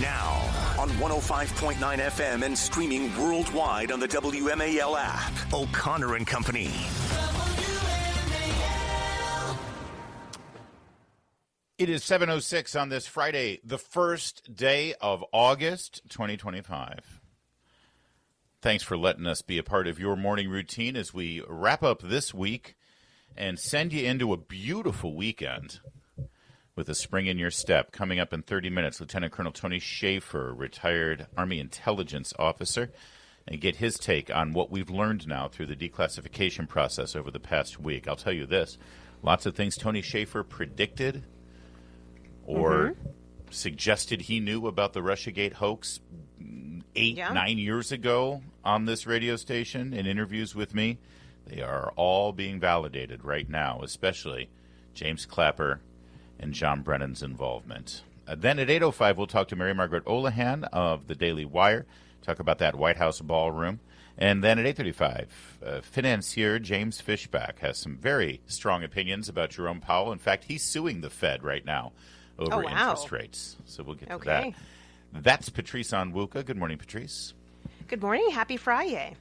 Now on 105.9 FM and streaming worldwide on the WMAL app. O'Connor and Company. It is 7:06 on this Friday, the first day of August 2025. Thanks for letting us be a part of your morning routine as we wrap up this week and send you into a beautiful weekend with a spring in your step. Coming up in 30 minutes, Lieutenant Colonel Tony Shaffer, retired Army intelligence officer, and get his take on what we've learned now through the declassification process over the past week. I'll tell you this, lots of things Tony Shaffer predicted or suggested he knew about the Russiagate hoax 9 years ago on this radio station in interviews with me. They are all being validated right now, especially James Clapper and John Brennan's involvement. Then at 8:05, we'll talk to Mary Margaret Olahan of the Daily Wire, talk about that White House ballroom. And then at 8:35, financier James Fishback has some very strong opinions about Jerome Powell. In fact, he's suing the Fed right now over interest rates. So we'll get to that. That's Patrice Onwuka. Good morning, Patrice. Good morning. Happy Friday.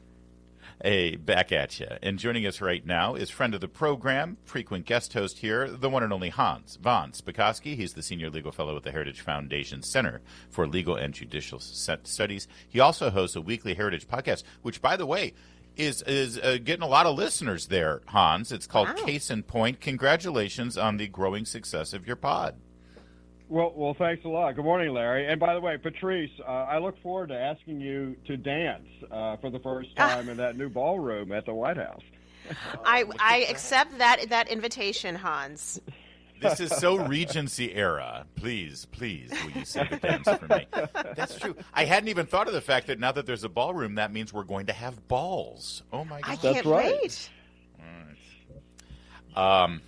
Hey, back at you. And joining us right now is friend of the program, frequent guest host here, the one and only Hans von Spakovsky. He's the senior legal fellow at the Heritage Foundation Center for Legal and Judicial Studies. He also hosts a weekly Heritage podcast, which, by the way, is getting a lot of listeners there, Hans. It's called Case in Point. Congratulations on the growing success of your pod. Well, thanks a lot. Good morning, Larry. And by the way, Patrice, I look forward to asking you to dance for the first time in that new ballroom at the White House. I accept that invitation, Hans. This is so Regency era. Please, will you sing the dance for me? That's true. I hadn't even thought of the fact that now that there's a ballroom, that means we're going to have balls. Oh, my God. I can't wait. All right.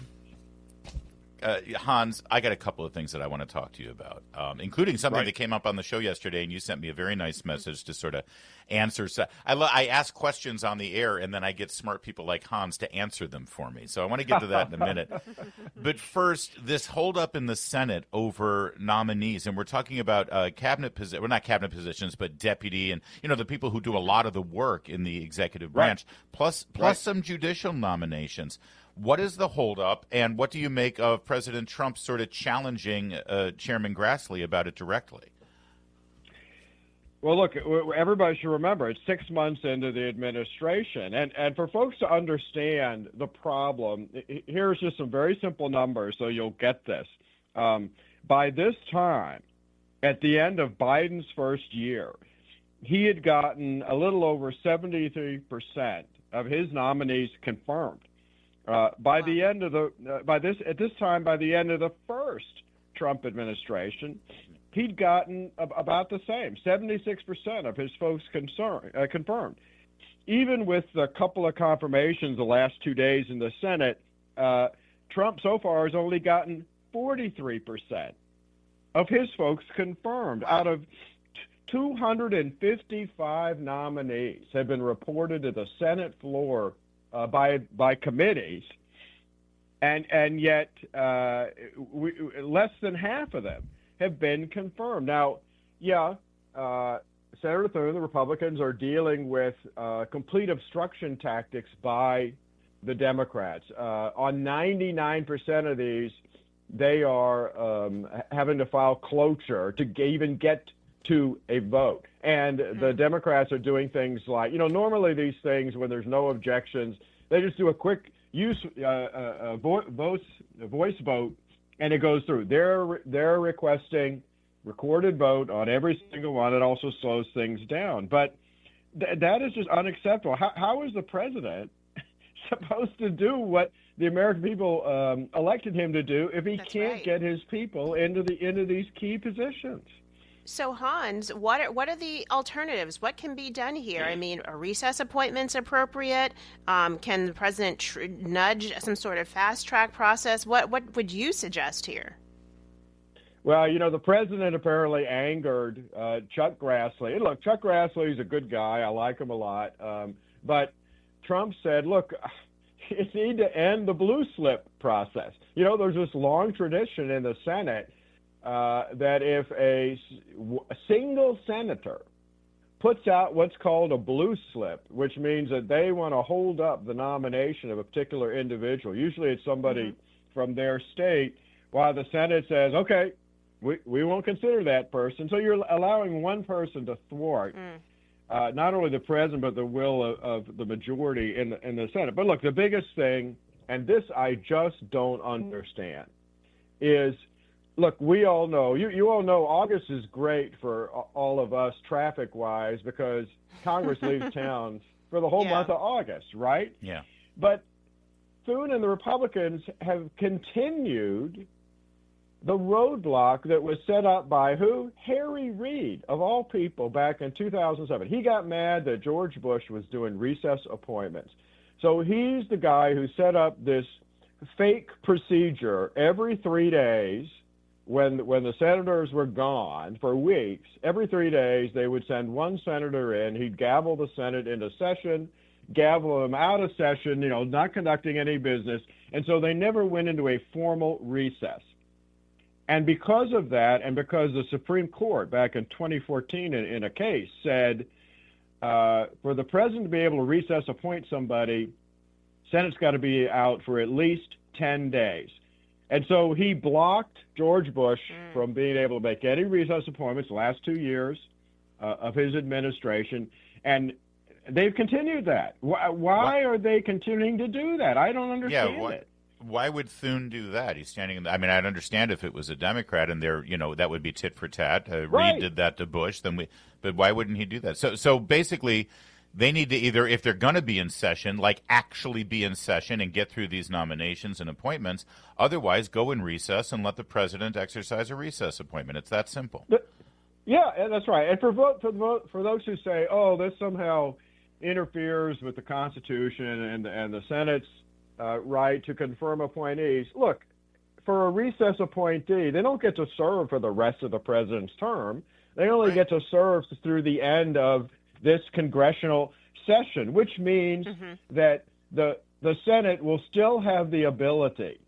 Hans, I got a couple of things that I want to talk to you about, including something that came up on the show yesterday, and you sent me a very nice message to sort of answer. So I ask questions on the air, and then I get smart people like Hans to answer them for me. So I want to get to that in a minute. But first, this holdup in the Senate over nominees, and we're talking about cabinet positions, well, not cabinet positions, but deputy, and the people who do a lot of the work in the executive branch, plus some judicial nominations. What is the holdup, and what do you make of President Trump sort of challenging Chairman Grassley about it directly? Well, look, everybody should remember it's 6 months into the administration. And for folks to understand the problem, here's just some very simple numbers so you'll get this. By this time, at the end of Biden's first year, he had gotten a little over 73% of his nominees confirmed. By the end of the end of the first Trump administration, he'd gotten about the same, 76% of his folks confirmed. Even with a couple of confirmations the last 2 days in the Senate, Trump so far has only gotten 43% of his folks confirmed. Out of 255 nominees have been reported to the Senate floor by committees, and yet less than half of them have been confirmed. Now, Senator Thune, the Republicans are dealing with complete obstruction tactics by the Democrats. On 99% of these, they are having to file cloture to even get to a vote. And the Democrats are doing things like, normally these things, when there's no objections, they just do a quick voice vote, and it goes through. They're requesting recorded vote on every single one. It also slows things down. But that is just unacceptable. How is the president supposed to do what the American people elected him to do if he can't get his people into these key positions? So, Hans, what are the alternatives? What can be done here? I mean, are recess appointments appropriate? Can the president nudge some sort of fast-track process? What would you suggest here? Well, the president apparently angered Chuck Grassley. And look, Chuck Grassley is a good guy. I like him a lot. But Trump said, look, you need to end the blue slip process. There's this long tradition in the Senate that if a single senator puts out what's called a blue slip, which means that they want to hold up the nomination of a particular individual, usually it's somebody from their state, while the Senate says, okay, we won't consider that person. So you're allowing one person to thwart not only the president, but the will of the majority in the Senate. But look, the biggest thing, and this I just don't understand, is, look, we all know, you all know August is great for all of us traffic-wise because Congress leaves town for the whole month of August, right? Yeah. But Thune and the Republicans have continued the roadblock that was set up by who? Harry Reid, of all people, back in 2007. He got mad that George Bush was doing recess appointments. So he's the guy who set up this fake procedure every 3 days when the senators were gone for weeks. Every 3 days they would send one senator in. He'd gavel the Senate into session, gavel them out of session, not conducting any business. And so they never went into a formal recess. And because of that, and because the Supreme Court back in 2014 in a case said for the president to be able to recess appoint somebody, Senate's got to be out for at least 10 days. And so he blocked George Bush from being able to make any recess appointments the last 2 years of his administration. And they've continued that. Why are they continuing to do that? I don't understand it. Why would Thune do that? He's standing in the, I mean, I'd understand if it was a Democrat and there, that would be tit for tat. Reid did that to Bush, but why wouldn't he do that? So basically, they need to either, if they're going to be in session, actually be in session and get through these nominations and appointments. Otherwise, go in recess and let the president exercise a recess appointment. It's that simple. Yeah, that's right. And for those who say, oh, this somehow interferes with the Constitution and the Senate's right to confirm appointees. Look, for a recess appointee, they don't get to serve for the rest of the president's term. They only get to serve through the end of this congressional session, which means that the Senate will still have the ability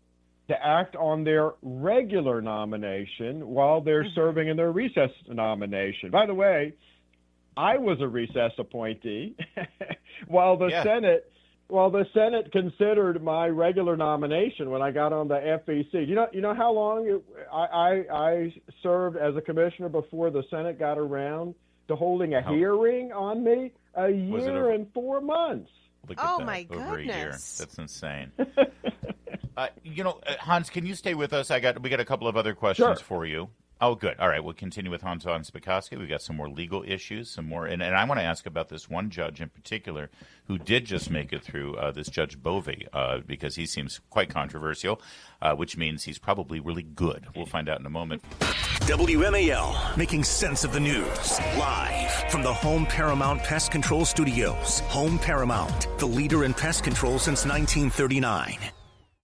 to act on their regular nomination while they're serving in their recess nomination. By the way, I was a recess appointee while the Senate considered my regular nomination when I got on the FEC. You know how long I served as a commissioner before the Senate got around to holding a hearing on me? A year and 4 months. My goodness. Over a year. That's insane. Hans, can you stay with us? We got a couple of other questions for you. Oh, good. All right, we'll continue with Hans von Spakovsky. We've got some more legal issues, and I want to ask about this one judge in particular who did just make it through, this Judge Bovee, because he seems quite controversial, which means he's probably really good. We'll find out in a moment. WMAL, making sense of the news, live from the Home Paramount Pest Control Studios. Home Paramount, the leader in pest control since 1939.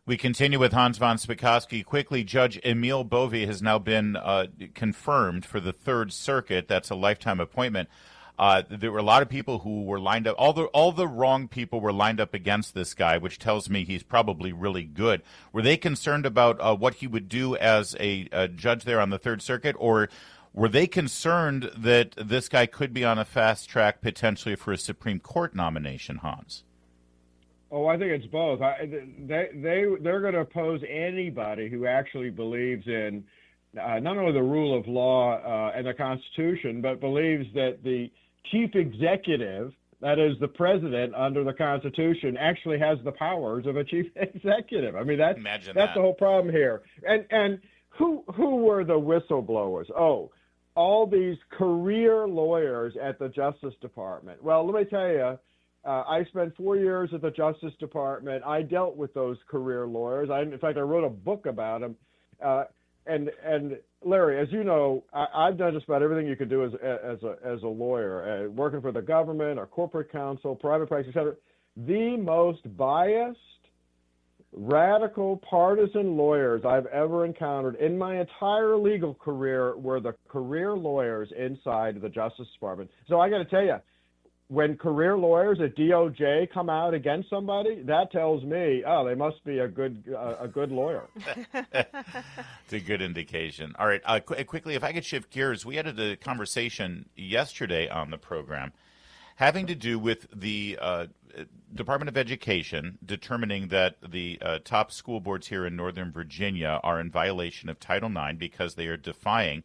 We continue with Hans von Spakovsky. Quickly, Judge Emile Bovee has now been confirmed for the Third Circuit. That's a lifetime appointment. There were a lot of people who were lined up. All the wrong people were lined up against this guy, which tells me he's probably really good. Were they concerned about what he would do as a judge there on the Third Circuit, or were they concerned that this guy could be on a fast track potentially for a Supreme Court nomination, Hans? Oh, I think it's both. They're going to oppose anybody who actually believes in not only the rule of law and the Constitution, but believes that the chief executive, that is the president under the Constitution, actually has the powers of a chief executive. I mean, that's the whole problem here. And who were the whistleblowers? Oh, all these career lawyers at the Justice Department. Well, let me tell you, I spent 4 years at the Justice Department. I dealt with those career lawyers. In fact, I wrote a book about them. And Larry, as you know, I've done just about everything you could do as a lawyer, working for the government or corporate counsel, private practice, etc. The most biased, radical, partisan lawyers I've ever encountered in my entire legal career were the career lawyers inside the Justice Department. So I got to tell you, when career lawyers at DOJ come out against somebody, that tells me, oh, they must be a good lawyer. It's a good indication. All right, quickly, if I could shift gears, we had a conversation yesterday on the program having to do with the Department of Education determining that the top school boards here in Northern Virginia are in violation of Title IX because they are defying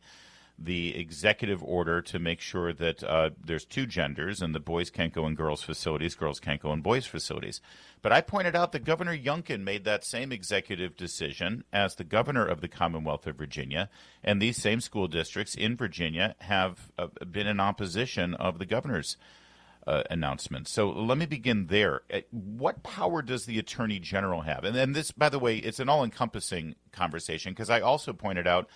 the executive order to make sure that there's two genders and the boys can't go in girls' facilities, girls can't go in boys' facilities. But I pointed out that Governor Youngkin made that same executive decision as the governor of the Commonwealth of Virginia, and these same school districts in Virginia have been in opposition of the governor's announcement. So let me begin there. What power does the Attorney General have? And this, by the way, it's an all-encompassing conversation because I also pointed out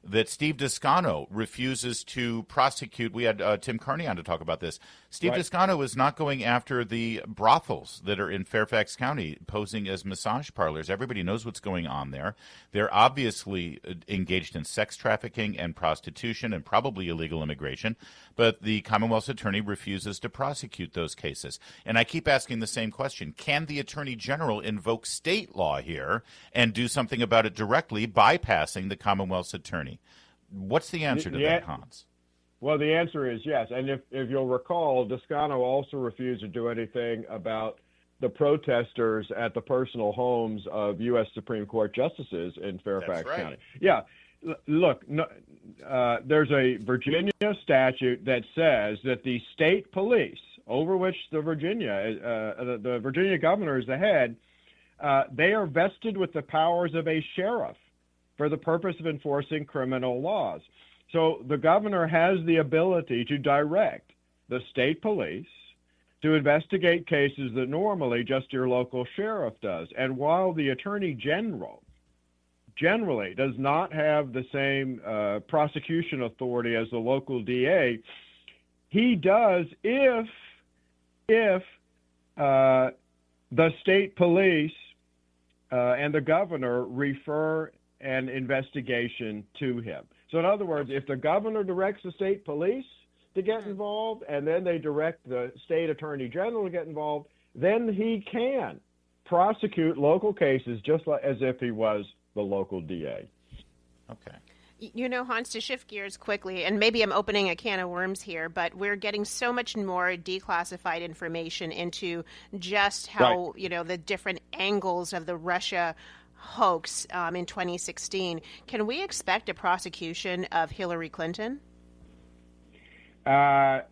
that Steve Descano refuses to prosecute. We had Tim Carney on to talk about this. Steve Descano is not going after the brothels that are in Fairfax County posing as massage parlors. Everybody knows what's going on there. They're obviously engaged in sex trafficking and prostitution and probably illegal immigration, but the Commonwealth's attorney refuses to prosecute those cases. And I keep asking the same question. Can the Attorney General invoke state law here and do something about it directly, bypassing the Commonwealth's attorney? What's the answer to that, Hans? Well, the answer is yes. And if you'll recall, Descano also refused to do anything about the protesters at the personal homes of U.S. Supreme Court justices in Fairfax County. Yeah. Look, there's a Virginia statute that says that the state police, over which the Virginia governor is the head, they are vested with the powers of a sheriff for the purpose of enforcing criminal laws. So the governor has the ability to direct the state police to investigate cases that normally just your local sheriff does. And while the Attorney General generally does not have the same prosecution authority as the local DA, he does if the state police and the governor refer an investigation to him. So in other words, if the governor directs the state police to get involved and then they direct the state attorney general to get involved, then he can prosecute local cases just like as if he was the local DA. Okay. You know, Hans, to shift gears quickly, and maybe I'm opening a can of worms here, but we're getting so much more declassified information into just how, the different angles of the Russia hoax in 2016. Can we expect a prosecution of Hillary Clinton? I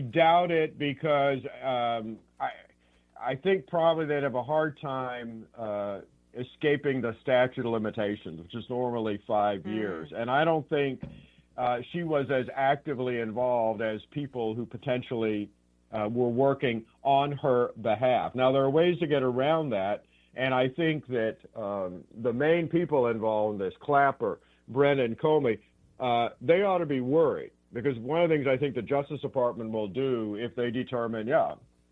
doubt it because I think probably they'd have a hard time escaping the statute of limitations, which is normally 5 years. And I don't think she was as actively involved as people who potentially were working on her behalf. Now, there are ways to get around that. And I think that the main people involved in this, Clapper, Brennan, Comey, they ought to be worried because one of the things I think the Justice Department will do if they determine,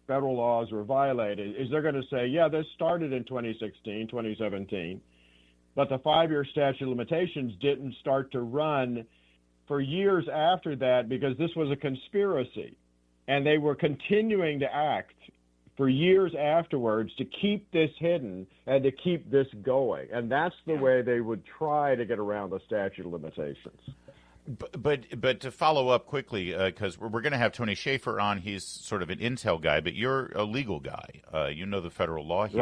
federal laws were violated, is they're going to say, this started in 2016, 2017, but the 5-year statute of limitations didn't start to run for years after that because this was a conspiracy. And they were continuing to act for years afterwards to keep this hidden and to keep this going. And that's the way they would try to get around the statute of limitations. But to follow up quickly, because we're going to have Tony Shaffer on. He's sort of an intel guy, but you're a legal guy. You know the federal law here.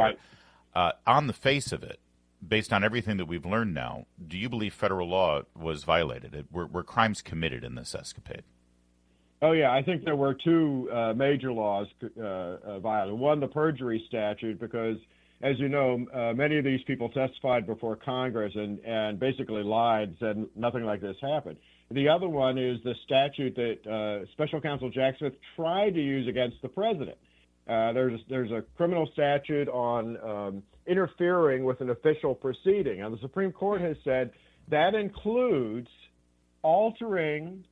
Right. On the face of it, based on everything that we've learned now, do you believe federal law was violated? Were crimes committed in this escapade? Oh, yeah. I think there were two major laws violated. One, the perjury statute, because, as you know, many of these people testified before Congress and basically lied, said nothing like this happened. The other one is the statute that Special Counsel Jack Smith tried to use against the president. There's a criminal statute on interfering with an official proceeding. And the Supreme Court has said that includes altering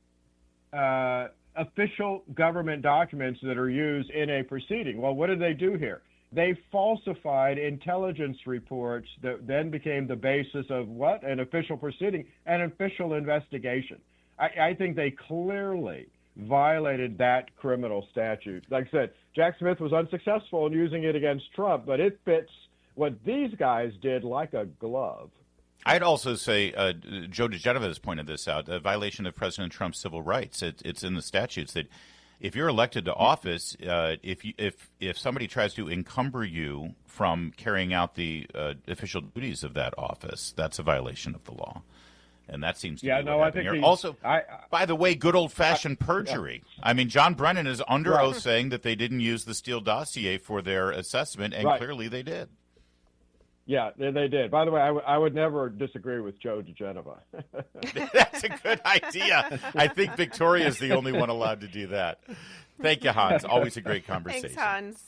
official government documents that are used in a proceeding. Well, what did they do here? They falsified intelligence reports that then became the basis of an official proceeding, an official investigation. I think they clearly violated that criminal statute. Like I said, Jack Smith was unsuccessful in using it against Trump, but it fits what these guys did like a glove. I'd also say, Joe DeGenova has pointed this out, a violation of President Trump's civil rights. It's in the statutes that if you're elected to office, if somebody tries to encumber you from carrying out the official duties of that office, that's a violation of the law. And that seems to be what happened here. Also, by the way, good old-fashioned perjury. I mean, John Brennan is under oath saying that they didn't use the Steele dossier for their assessment, and clearly they did. Yeah, they did. By the way, I would never disagree with Joe DeGenova. That's a good idea. I think Victoria is the only one allowed to do that. Thank you, Hans. Always a great conversation. Thanks, Hans.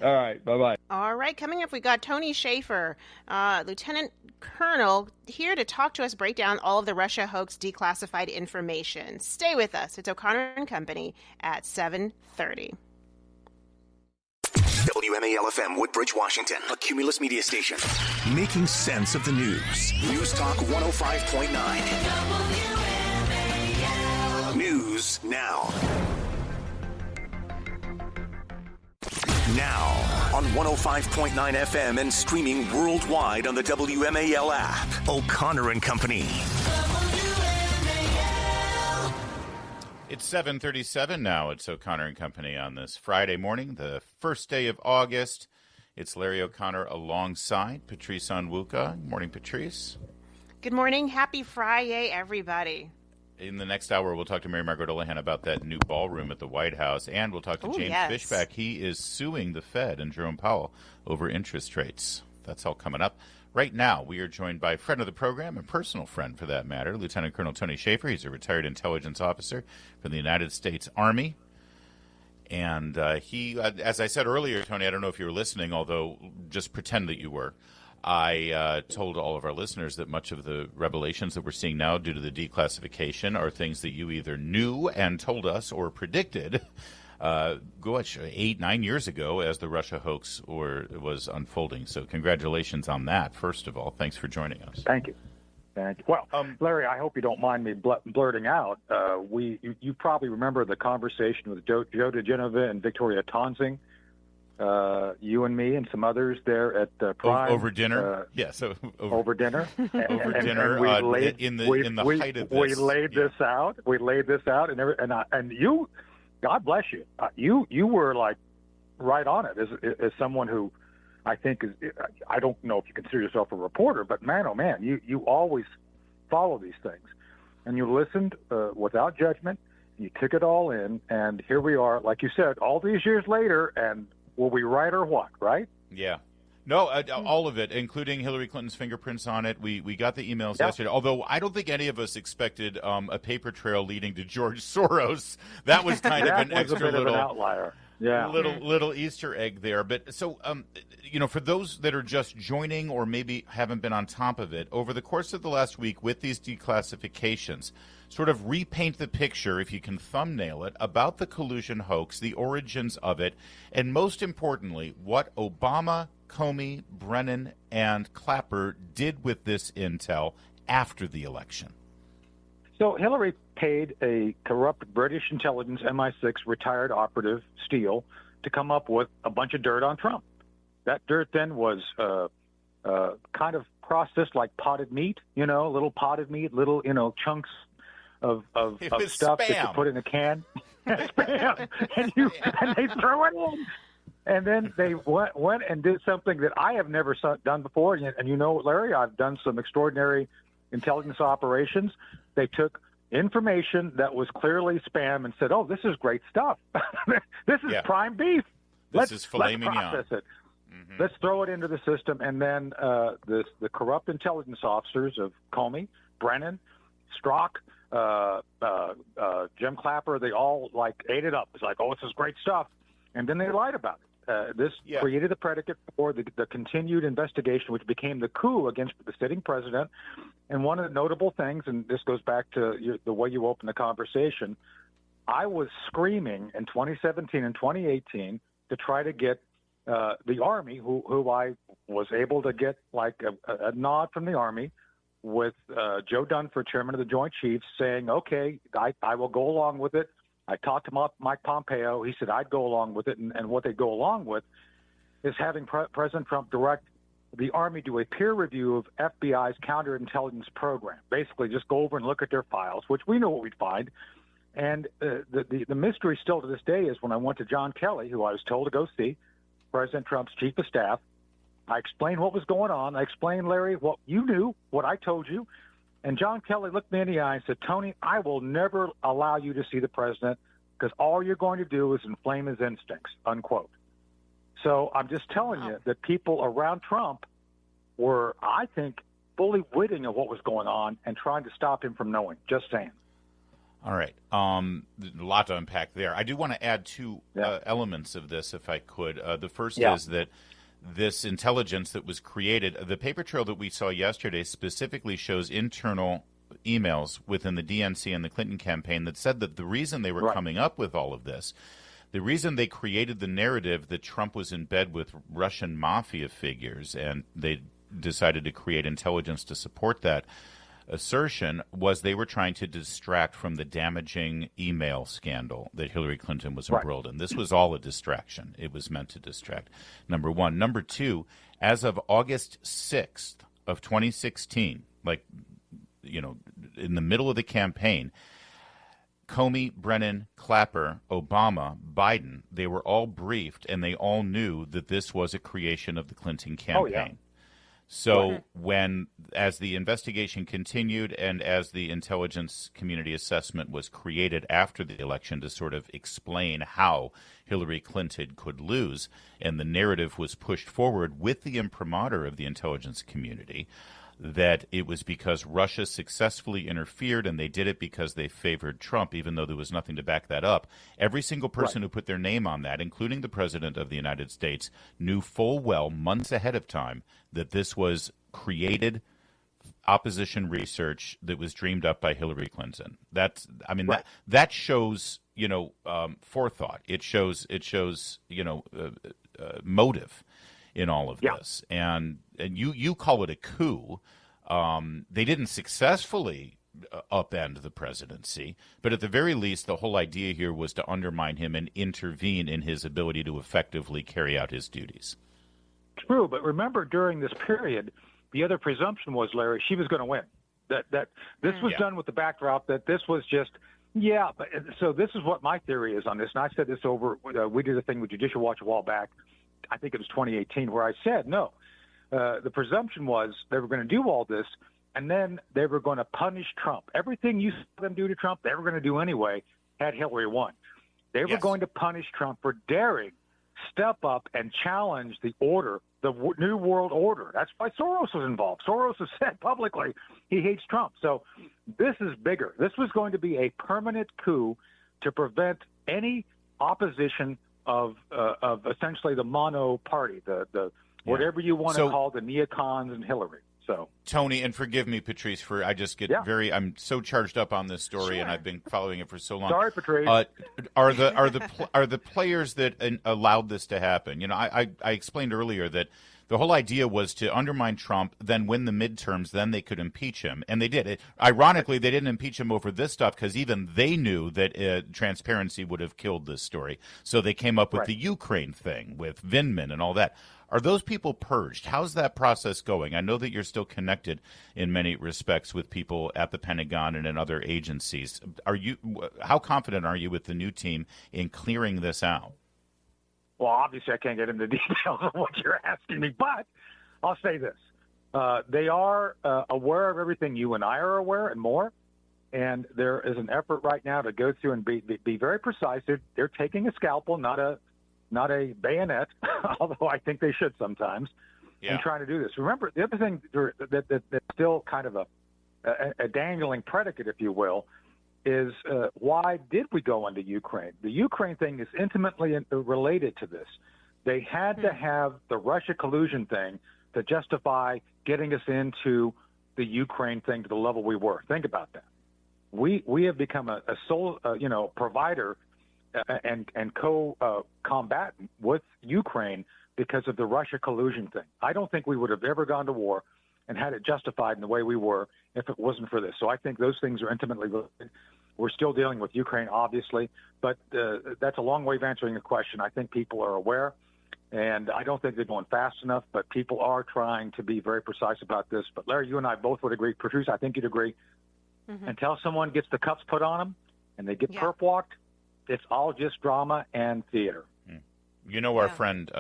All right, bye-bye. All right, coming up, we got Tony Shaffer, Lieutenant Colonel, here to talk to us, break down all of the Russia hoax declassified information. Stay with us. It's O'Connor and Company at 7:30. WMAL-FM, Woodbridge, Washington, a Cumulus media station. Making sense of the news. News Talk 105.9. News now. Now on 105.9 FM and streaming worldwide on the WMAL app. O'Connor and Company. It's 7:37 now. It's O'Connor and Company on this Friday morning, the first day of August. It's Larry O'Connor alongside Patrice Onwuka. Good morning, Patrice. Good morning. Happy Friday, everybody. In the next hour, we'll talk to Mary Margaret Olohan about that new ballroom at the White House, and we'll talk to James Fishback. He is suing the Fed and Jerome Powell over interest rates. That's all coming up. Right now, we are joined by a friend of the program, a personal friend for that matter, Lieutenant Colonel Tony Shaffer. He's a retired intelligence officer from the United States Army. And he, as I said earlier, Tony, I don't know if you were listening, although just pretend that you were. I told all of our listeners that much of the revelations that we're seeing now due to the declassification are things that you either knew and told us or predicted 8-9 years ago as the Russia hoax was unfolding. So congratulations on that, first of all. Thanks for joining us. Thank you. Well, Larry, I hope you don't mind me blurting out. You probably remember the conversation with Joe DeGenova and Victoria Tonsing, you and me and some others there at Prime. Over dinner? Over dinner. Over dinner in the height of this. We laid this out. We laid this out, and you, God bless you. You were like right on it as someone who I think is. I don't know if you consider yourself a reporter, but man, oh man, you always follow these things, and you listened without judgment. You took it all in, and here we are, like you said, all these years later, and will we right or what? Right? Yeah. No, all of it, including Hillary Clinton's fingerprints on it. We got the emails yesterday, although I don't think any of us expected a paper trail leading to George Soros. That was kind of an extra little outlier. Yeah. Little Easter egg there. But so, for those that are just joining or maybe haven't been on top of it, over the course of the last week with these declassifications, sort of repaint the picture, if you can thumbnail it, about the collusion hoax, the origins of it, and most importantly, what Obama, Comey, Brennan, and Clapper did with this intel after the election. So Hillary paid a corrupt British intelligence MI6 retired operative, Steele, to come up with a bunch of dirt on Trump. That dirt then was kind of processed like potted meat, little potted meat, little, chunks of stuff spam that you put in a can. Spam. And they throw it in. And then they went and did something that I have never done before. And Larry, I've done some extraordinary intelligence operations. They took information that was clearly spam and said, "Oh, this is great stuff. This is prime beef. This is filet mignon. Let's process it. Mm-hmm. Let's throw it into the system." And then the corrupt intelligence officers of Comey, Brennan, Strzok, Jim Clapper, they all ate it up. It's like, "Oh, this is great stuff," and then they lied about it. This created the predicate for the continued investigation, which became the coup against the sitting president. And one of the notable things, and this goes back to the way you opened the conversation, I was screaming in 2017 and 2018 to try to get the Army, who I was able to get a nod from the Army, with Joe Dunford, chairman of the Joint Chiefs, saying, "Okay, I will go along with it. I talked to Mike Pompeo. He said I'd go along with it, and what they go along with is having President Trump direct the Army do a peer review of FBI's counterintelligence program. Basically, just go over and look at their files, which we know what we'd find. And the mystery still to this day is when I went to John Kelly, who I was told to go see, President Trump's chief of staff, I explained what was going on. I explained, Larry, what you knew, what I told you. And John Kelly looked me in the eye and said, Tony, I will never allow you to see the president because all you're going to do is inflame his instincts, unquote. So I'm just telling you that people around Trump were, I think, fully witting of what was going on and trying to stop him from knowing. Just saying. All right. A lot to unpack there. I do want to add two elements of this, if I could. The first is that this intelligence that was created, the paper trail that we saw yesterday specifically shows internal emails within the DNC and the Clinton campaign that said that the reason they were coming up with all of this, the reason they created the narrative that Trump was in bed with Russian mafia figures and they decided to create intelligence to support that assertion, was they were trying to distract from the damaging email scandal that Hillary Clinton was embroiled in. This was all a distraction. It was meant to distract, number one. Number two, as of August 6th of 2016, in the middle of the campaign, Comey, Brennan, Clapper, Obama, Biden, they were all briefed and they all knew that this was a creation of the Clinton campaign. So as the investigation continued and as the intelligence community assessment was created after the election to sort of explain how Hillary Clinton could lose, and the narrative was pushed forward with the imprimatur of the intelligence community, that it was because Russia successfully interfered and they did it because they favored Trump, even though there was nothing to back that up. Every single person who put their name on that, including the President of the United States, knew full well months ahead of time that this was created opposition research that was dreamed up by Hillary Clinton. That shows, forethought. It shows, motive in all of this. And you call it a coup. They didn't successfully upend the presidency, but at the very least, the whole idea here was to undermine him and intervene in his ability to effectively carry out his duties. True, but remember during this period, the other presumption was, Larry, she was going to win. That this was done with the backdrop that this was just, but so this is what my theory is on this, and I said this over, we did a thing with Judicial Watch a while back, I think it was 2018, where I said, no, the presumption was they were going to do all this, and then they were going to punish Trump. Everything you saw them do to Trump, they were going to do anyway had Hillary won. They were going to punish Trump for daring step up and challenge the order, the New World Order. That's why Soros was involved. Soros has said publicly he hates Trump. So this is bigger. This was going to be a permanent coup to prevent any opposition of essentially the mono party, the whatever you want to call the neocons and Hillary. So Tony, and forgive me, Patrice, for I just get I'm so charged up on this story, and I've been following it for so long. Sorry, Patrice. Are the players that allowed this to happen? I explained earlier that the whole idea was to undermine Trump, then win the midterms, then they could impeach him, and they did. Ironically, they didn't impeach him over this stuff because even they knew that transparency would have killed this story. So they came up with the Ukraine thing with Vindman and all that. Are those people purged? How's that process going? I know that you're still connected in many respects with people at the Pentagon and in other agencies. How confident are you with the new team in clearing this out? Well, obviously, I can't get into details of what you're asking me, but I'll say this. They are aware of everything you and I are aware and more, and there is an effort right now to go through and be very precise. They're taking a scalpel, not a bayonet, although I think they should sometimes, in trying to do this. Remember, the other thing that's still kind of a dangling predicate, if you will, is why did we go into Ukraine? The Ukraine thing is intimately related to this. They had to have the Russia collusion thing to justify getting us into the Ukraine thing to the level we were. Think about that. We have become a sole provider and co-combatant with Ukraine because of the Russia collusion thing. I don't think we would have ever gone to war and had it justified in the way we were if it wasn't for this. So I think those things are intimately related. We're still dealing with Ukraine, obviously, but that's a long way of answering the question. I think people are aware, and I don't think they're going fast enough, but people are trying to be very precise about this. But, Larry, you and I both would agree. Patrice, I think you'd agree. Until someone gets the cuffs put on them and they get perp walked, it's all just drama and theater. You know, our friend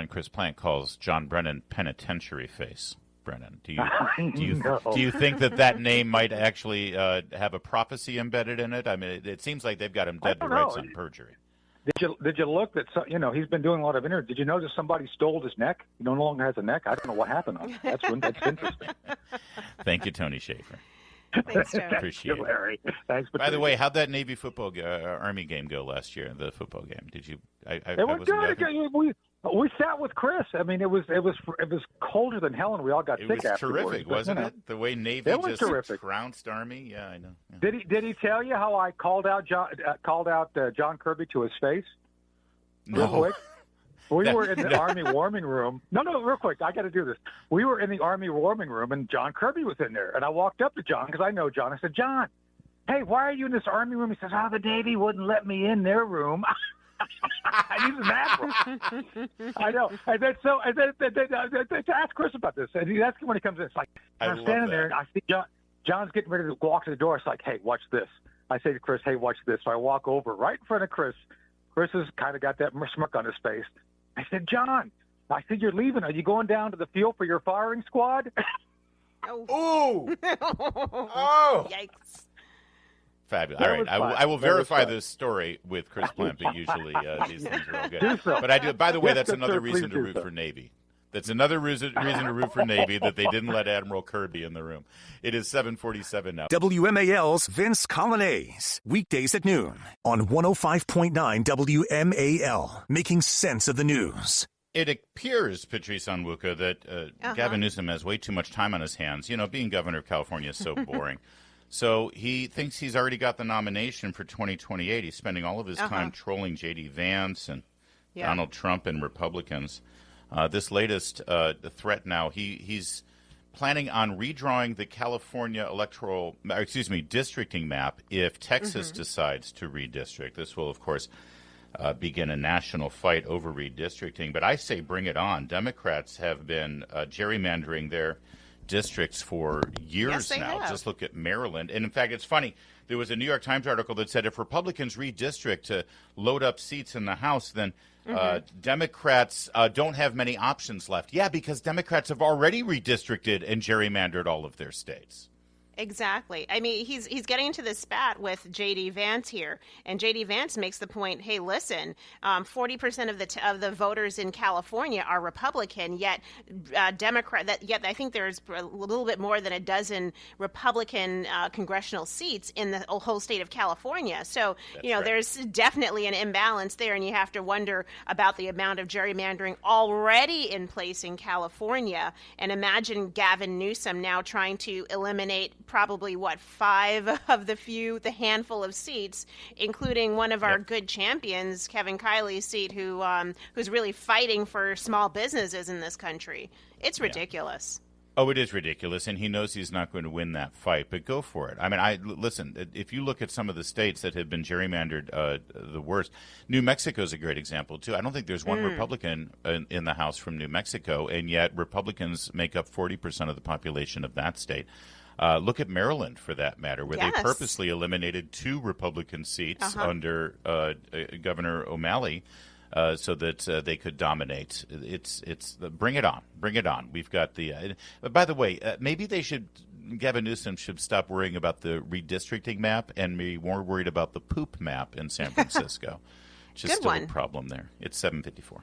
Chris Plant calls John Brennan penitentiary face. Brennan, do you think that name might actually have a prophecy embedded in it? I mean, it seems like they've got him dead to rights on perjury. Did you look that? He's been doing a lot of interviews. Did you notice somebody stole his neck? He no longer has a neck. I don't know what happened on it. That's interesting. Thank you, Tony Shaffer. Thanks, Joe. Appreciate it. Larry. Thanks. By the way, how'd that Navy football Army game go last year? The football game? Did you? It was good. We sat with Chris. I mean, it was colder than hell, and we all got sick afterwards. It was terrific, wasn't it? The way Navy just trounced Army. Yeah, I know. Yeah. Did he tell you how I called out John Kirby to his face? No. Real quick. We were in the Army warming room. No, real quick. I got to do this. We were in the Army warming room, and John Kirby was in there. And I walked up to John because I know John. I said, John, hey, why are you in this Army room? He says, the Navy wouldn't let me in their room. He's an admiral. I know. And then to ask Chris about this, and he asks him when he comes in. It's like, I'm standing there, and I see John's getting ready to walk to the door. It's like, hey, watch this. I say to Chris, hey, watch this. So I walk over right in front of Chris. Chris has kind of got that smirk on his face. I said, John, I said, you're leaving. Are you going down to the field for your firing squad? Oh. Oh. Yikes. Fabulous. All right. I will verify this story with Chris Plant, but usually these things are all good. Do so. But I do. By the way, that's another please reason to do root so. for Navy. That's another reason to root for Navy, that they didn't let Admiral Kirby in the room. It is 7:47 now. WMAL's Vince Colonnese, weekdays at noon on 105.9 WMAL, making sense of the news. It appears, Patrice Onwuka, that Gavin Newsom has way too much time on his hands. You know, being governor of California is so boring. So he thinks he's already got the nomination for 2028. He's spending all of his time trolling J.D. Vance and Donald Trump and Republicans. This latest threat now, he's planning on redrawing the California districting map if Texas decides to redistrict. This will, of course, begin a national fight over redistricting. But I say bring it on. Democrats have been gerrymandering their districts for years now. Just look at Maryland. And in fact, it's funny. There was a New York Times article that said if Republicans redistrict to load up seats in the House, then Democrats don't have many options left. Yeah, because Democrats have already redistricted and gerrymandered all of their states. Exactly. I mean, he's getting into this spat with J.D. Vance here, and J.D. Vance makes the point: hey, listen, 40% of the voters in California are Republican, yet Democrat. Yet I think there's a little bit more than a dozen Republican congressional seats in the whole state of California. So there's definitely an imbalance there, and you have to wonder about the amount of gerrymandering already in place in California. And imagine Gavin Newsom now trying to eliminate probably 5 of the handful of seats, including one of our good champions, Kevin Kiley's seat, who's really fighting for small businesses in this country. It's ridiculous. Oh, it is ridiculous, and he knows he's not going to win that fight, but go for it. I mean, listen, if you look at some of the states that have been gerrymandered the worst, New Mexico is a great example, too. I don't think there's one Republican in the House from New Mexico, and yet Republicans make up 40% of the population of that state. Look at Maryland, for that matter, where they purposely eliminated 2 Republican seats under Governor O'Malley so that they could dominate. It's bring it on. Bring it on. We've got the by the way, maybe Gavin Newsom should stop worrying about the redistricting map and be more worried about the poop map in San Francisco. Which is still a problem there. It's 7:54.